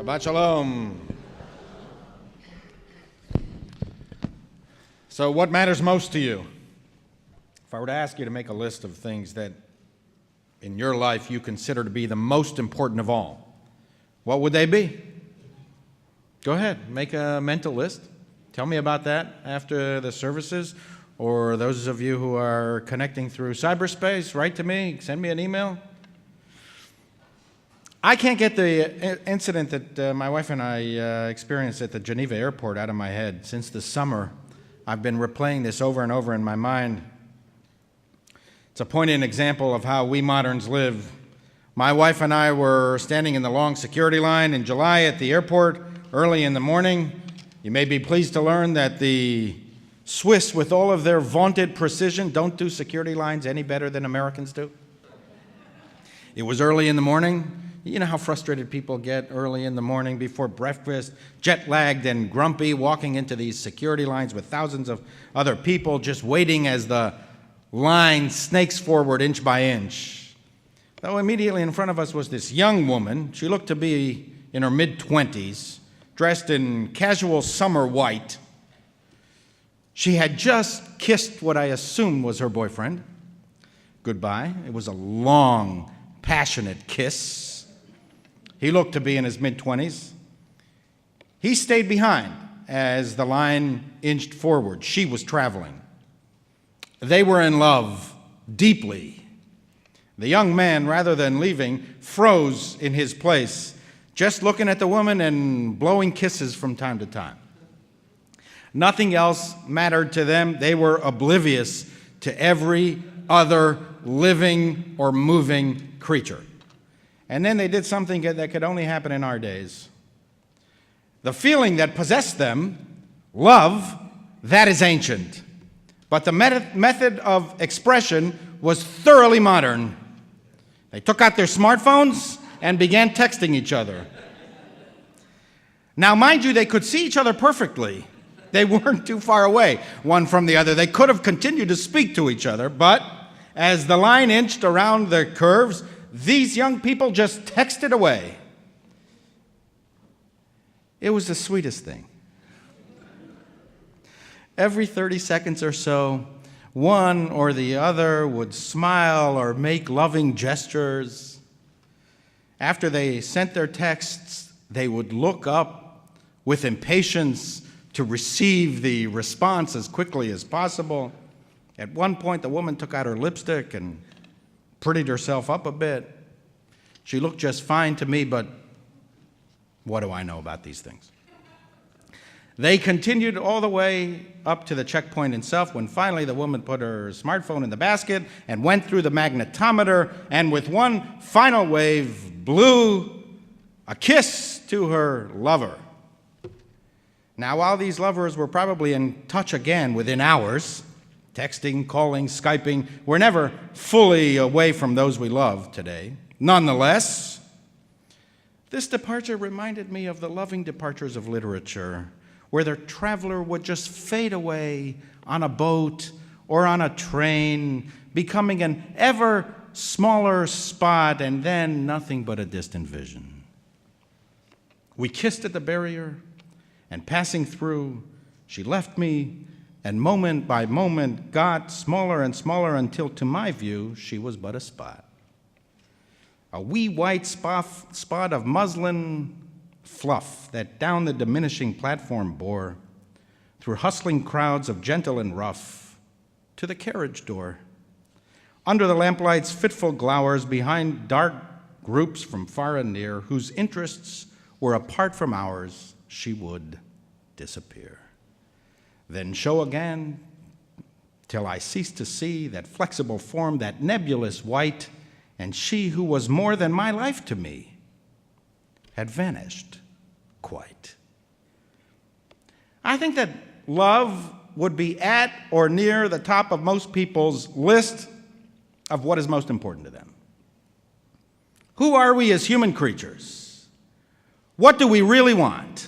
Shabbat Shalom. So what matters most to you? If I were to ask you to make a list of things that in your life you consider to be the most important of all, what would they be? Go ahead, make a mental list. Tell me about that after the services, or those of you who are connecting through cyberspace, write to me, send me an email. I can't get the incident that my wife and I experienced at the Geneva airport out of my head. Since the summer, I've been replaying this over and over in my mind. It's a poignant example of how we moderns live. My wife and I were standing in the long security line in July at the airport early in the morning. You may be pleased to learn that the Swiss, with all of their vaunted precision, don't do security lines any better than Americans do. It was early in the morning. You know how frustrated people get early in the morning before breakfast, jet-lagged and grumpy, walking into these security lines with thousands of other people just waiting as the line snakes forward inch by inch. Though immediately in front of us was this young woman. She looked to be in her mid-20s, dressed in casual summer white. She had just kissed what I assumed was her boyfriend goodbye. It was a long, passionate kiss. He looked to be in his mid-20s. He stayed behind as the line inched forward. She was traveling. They were in love deeply. The young man, rather than leaving, froze in his place, just looking at the woman and blowing kisses from time to time. Nothing else mattered to them. They were oblivious to every other living or moving creature. And then they did something that could only happen in our days. The feeling that possessed them, love, that is ancient. But the method of expression was thoroughly modern. They took out their smartphones and began texting each other. Now, mind you, they could see each other perfectly. They weren't too far away, one from the other. They could have continued to speak to each other, but as the line inched around the curves, these young people just texted away. It was the sweetest thing. Every 30 seconds or so, one or the other would smile or make loving gestures. After they sent their texts, they would look up with impatience to receive the response as quickly as possible. At one point, the woman took out her lipstick and prettied herself up a bit. She looked just fine to me, but what do I know about these things? They continued all the way up to the checkpoint itself when finally the woman put her smartphone in the basket and went through the magnetometer and with one final wave blew a kiss to her lover. Now, while these lovers were probably in touch again within hours, texting, calling, Skyping, we're never fully away from those we love today. Nonetheless, this departure reminded me of the loving departures of literature, where the traveler would just fade away on a boat or on a train, becoming an ever smaller spot and then nothing but a distant vision. We kissed at the barrier, and passing through, she left me, and moment by moment got smaller and smaller until, to my view, she was but a spot. A wee white spot of muslin fluff that down the diminishing platform bore, through hustling crowds of gentle and rough, to the carriage door. Under the lamplight's fitful glowers, behind dark groups from far and near, whose interests were apart from ours, she would disappear. Then show again, till I ceased to see that flexible form, that nebulous white, and she who was more than my life to me had vanished quite. I think that love would be at or near the top of most people's list of what is most important to them. Who are we as human creatures? What do we really want?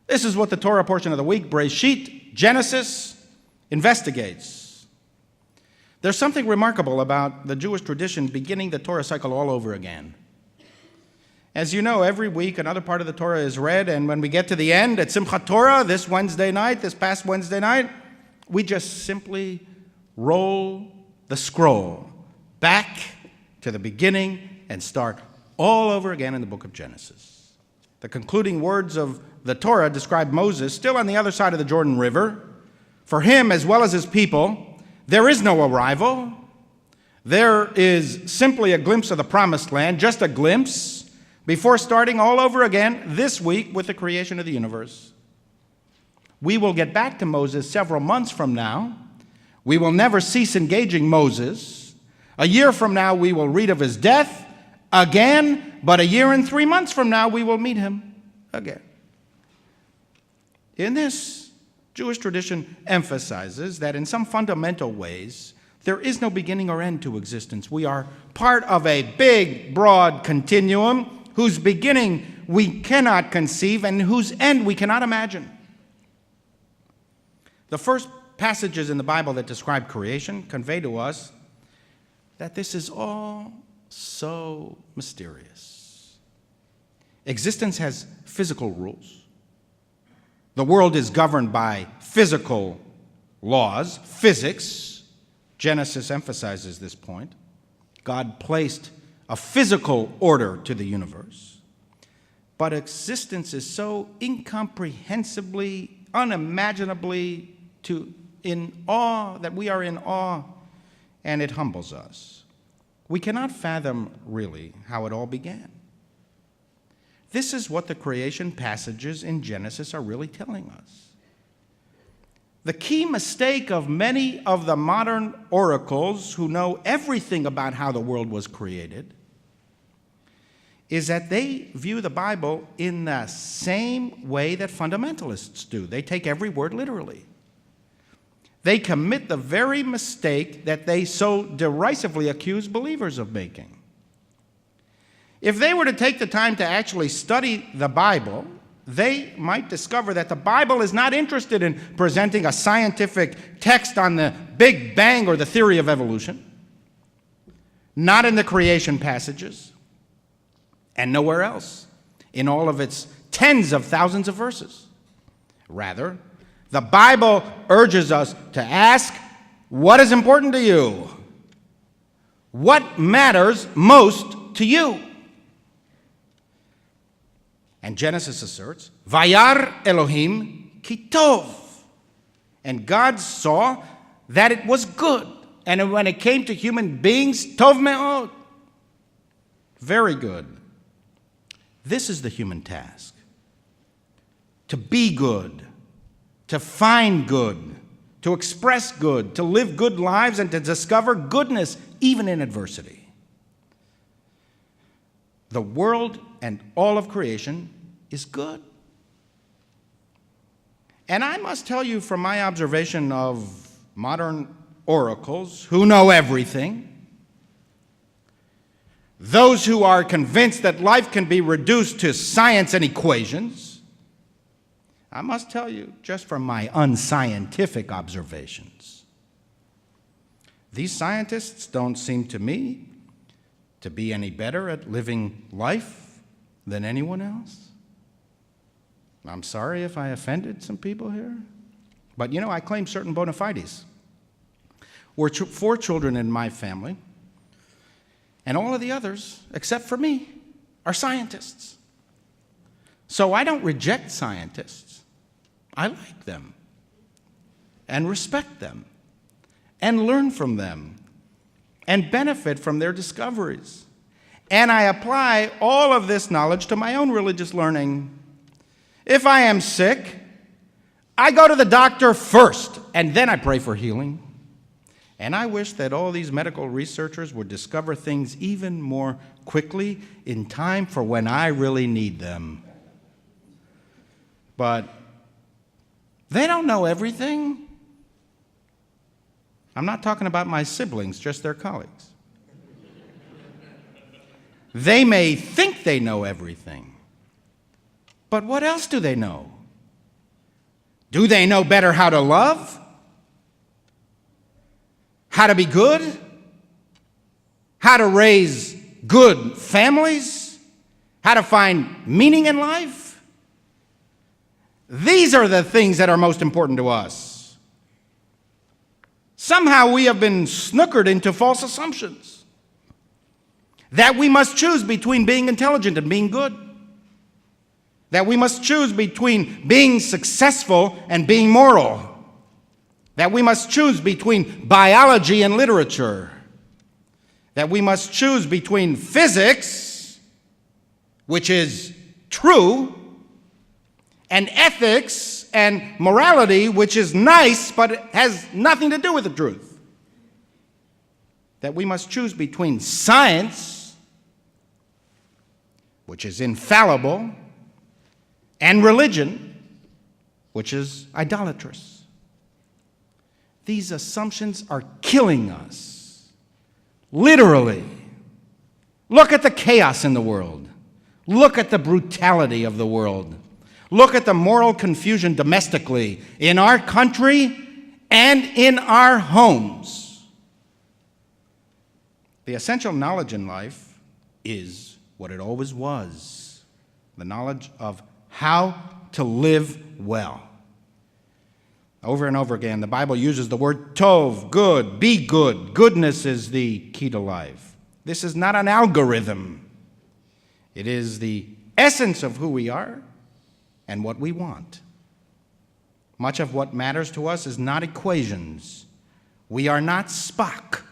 This is what the Torah portion of the week, Breshit, Genesis, investigates. There's something remarkable about the Jewish tradition beginning the Torah cycle all over again. As you know, every week another part of the Torah is read, and when we get to the end at Simchat Torah this past Wednesday night, we just simply roll the scroll back to the beginning and start all over again in the book of Genesis. The concluding words of the Torah describe Moses still on the other side of the Jordan River. For him, as well as his people, there is no arrival. There is simply a glimpse of the promised land, just a glimpse, before starting all over again this week with the creation of the universe. We will get back to Moses several months from now. We will never cease engaging Moses. A year from now, we will read of his death again, but a year and 3 months from now, we will meet him again. In this, Jewish tradition emphasizes that in some fundamental ways, there is no beginning or end to existence. We are part of a big, broad continuum whose beginning we cannot conceive and whose end we cannot imagine. The first passages in the Bible that describe creation convey to us that this is all so mysterious. Existence has physical rules. The world is governed by physical laws, physics. Genesis emphasizes this point. God placed a physical order to the universe. But existence is so incomprehensibly, unimaginably in awe that we are in awe, and it humbles us. We cannot fathom really how it all began. This is what the creation passages in Genesis are really telling us. The key mistake of many of the modern oracles who know everything about how the world was created is that they view the Bible in the same way that fundamentalists do. They take every word literally. They commit the very mistake that they so derisively accuse believers of making. If they were to take the time to actually study the Bible, they might discover that the Bible is not interested in presenting a scientific text on the Big Bang or the theory of evolution, not in the creation passages, and nowhere else in all of its tens of thousands of verses. Rather, the Bible urges us to ask, what is important to you? What matters most to you? And Genesis asserts, Vayar Elohim ki tov. And God saw that it was good. And when it came to human beings, tov me'od. Very good. This is the human task. To be good, to find good, to express good, to live good lives, and to discover goodness even in adversity. The world and all of creation is good. And I must tell you from my observation of modern oracles who know everything, those who are convinced that life can be reduced to science and equations, I must tell you, just from my unscientific observations, these scientists don't seem to me to be any better at living life than anyone else. I'm sorry if I offended some people here, but you know, I claim certain bona fides. We're 4 children in my family, and all of the others, except for me, are scientists. So I don't reject scientists. I like them and respect them and learn from them and benefit from their discoveries. And I apply all of this knowledge to my own religious learning. If I am sick, I go to the doctor first, and then I pray for healing. And I wish that all these medical researchers would discover things even more quickly in time for when I really need them. But they don't know everything. I'm not talking about my siblings, just their colleagues. They may think they know everything. But what else do they know? Do they know better how to love? How to be good? How to raise good families? how to find meaning in life. These are the things that are most important to us. Somehow we have been snookered into false assumptions that we must choose between being intelligent and being good, that we must choose between being successful and being moral, that we must choose between biology and literature, that we must choose between physics, which is true, and ethics and morality, which is nice but has nothing to do with the truth. That we must choose between science, which is infallible, and religion, which is idolatrous. These assumptions are killing us, literally. Look at the chaos in the world. Look at the brutality of the world. Look at the moral confusion domestically, in our country and in our homes. The essential knowledge in life is what it always was, the knowledge of how to live well. Over and over again, the Bible uses the word tov, good, be good. Goodness is the key to life. This is not an algorithm. It is the essence of who we are and what we want. Much of what matters to us is not equations. We are not Spock.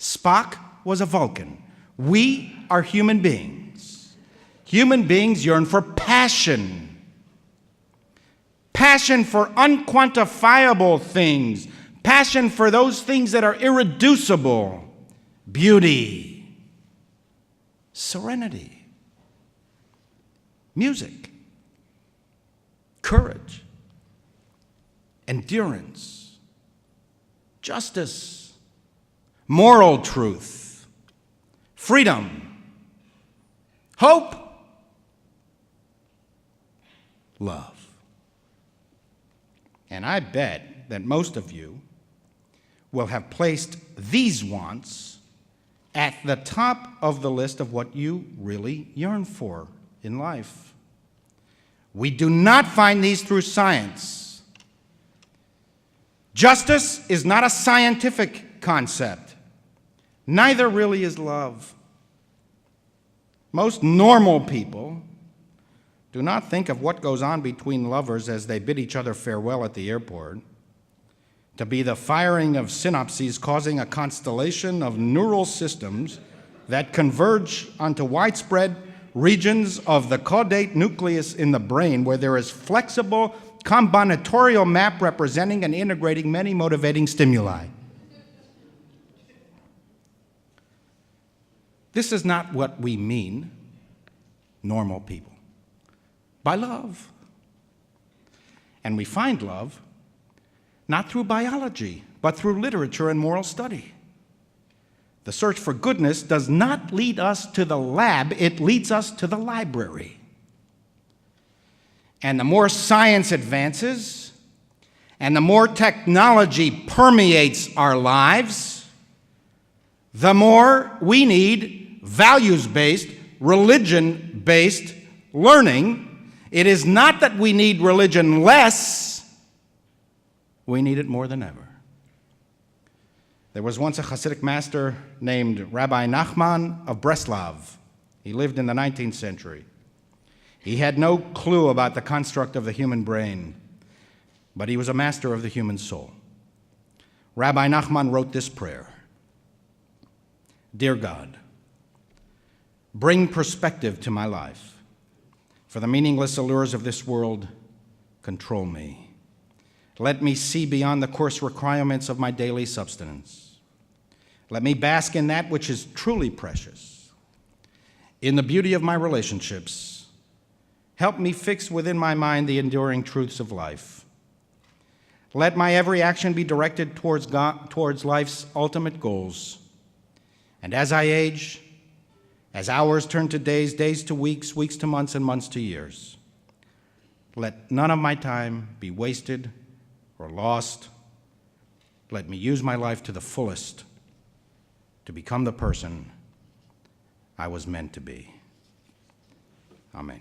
Spock was a Vulcan. We are human beings. Human beings yearn for passion. Passion for unquantifiable things. Passion for those things that are irreducible. Beauty. Serenity. Music. Courage. Endurance. Justice. Moral truth. Freedom. Hope. Love. And I bet that most of you will have placed these wants at the top of the list of what you really yearn for in life. We do not find these through science. Justice is not a scientific concept. Neither really is love. Most normal people do not think of what goes on between lovers as they bid each other farewell at the airport to be the firing of synapses causing a constellation of neural systems that converge onto widespread regions of the caudate nucleus in the brain, where there is flexible combinatorial map representing and integrating many motivating stimuli. This is not what we mean, normal people, by love. And we find love not through biology, but through literature and moral study. The search for goodness does not lead us to the lab, it leads us to the library. And the more science advances, and the more technology permeates our lives, the more we need values-based, religion-based learning. It is not that we need religion less, we need it more than ever. There was once a Hasidic master named Rabbi Nachman of Breslov. He lived in the 19th century. He had no clue about the construct of the human brain, but he was a master of the human soul. Rabbi Nachman wrote this prayer: Dear God, bring perspective to my life. For the meaningless allures of this world control me. Let me see beyond the coarse requirements of my daily subsistence. Let me bask in that which is truly precious. In the beauty of my relationships, help me fix within my mind the enduring truths of life. Let my every action be directed towards life's ultimate goals. And as I age, as hours turn to days, days to weeks, weeks to months, and months to years, let none of my time be wasted or lost. Let me use my life to the fullest to become the person I was meant to be. Amen.